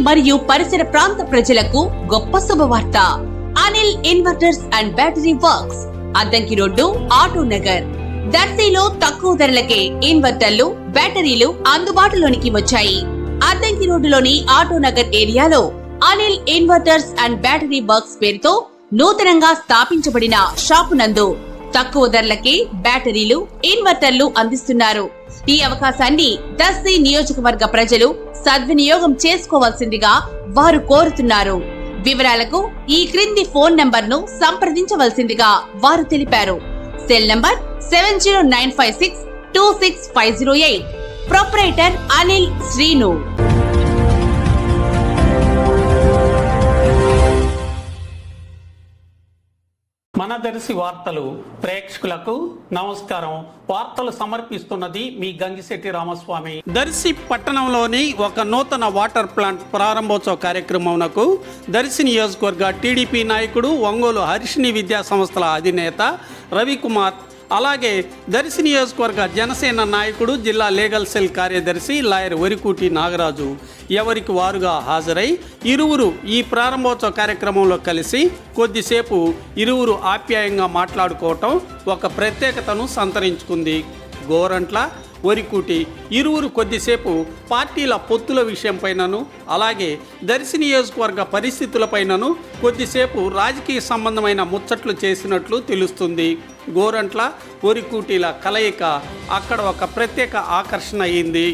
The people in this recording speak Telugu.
మరియు పరిసర ప్రాంత ప్రజలకు గొప్ప శుభవార్త. Anil inverters and battery works, Addanki road, auto Nagar, దర్శిలో తక్కువ ధరలకే ఇన్వర్టర్లు, బ్యాటరీలు అందుబాటులోనికి వచ్చాయి. అద్దంకి రోడ్డులోని ఆటో నగర్ ఏరియాలో Anil inverters and battery works పేరుతో నూతనంగా స్థాపించబడిన షాపు నందు తక్కువ ధరలకే బ్యాటరీలు, ఇన్వర్టర్లు అందిస్తున్నారు. ఈ అవకాశాన్ని దర్శి నియోజకవర్గ ప్రజలు సద్వినియోగం చేసుకోవాల్సిందిగా వారు కోరుతున్నారు. వివరాలకు ఈ క్రింది ఫోన్ నంబర్ ను సంప్రదించవలసిందిగా వారు తెలిపారు. Cell number 7095626508. Proprietor Anil Srinu. మన దర్శి వార్తలు ప్రేక్షకులకు నమస్కారం. వార్తలు సమర్పిస్తున్నది మీ గంగిశెట్టి రామస్వామి. దర్శి పట్టణంలోని ఒక నూతన వాటర్ ప్లాంట్ ప్రారంభోత్సవ కార్యక్రమంకు దర్శి నియోజకవర్గ టీడీపీ నాయకుడు, ఒంగోలు హర్షిణి విద్యా సంస్థల అధినేత రవికుమార్, అలాగే దర్శి నియోజకవర్గ జనసేన నాయకుడు, జిల్లా లీగల్ సెల్ కార్యదర్శి లాయర్ వరికూటి నాగరాజు ఎవరికి వారుగా హాజరై ఇరువురు ఈ ప్రారంభోత్సవ కార్యక్రమంలో కలిసి కొద్దిసేపు ఇరువురు ఆప్యాయంగా మాట్లాడుకోవటం ఒక ప్రత్యేకతను సంతరించుకుంది. గోరంట్ల, వరికూటి ఇరువురు కొద్దిసేపు పార్టీల పొత్తుల విషయంపైనను, అలాగే దర్శి నియోజకవర్గ పరిస్థితులపైనను కొద్దిసేపు రాజకీయ సంబంధమైన ముచ్చట్లు చేసినట్లు తెలుస్తుంది. గోరంట్ల, వరికూటీల కలయిక అక్కడ ఒక ప్రత్యేక ఆకర్షణ అయింది.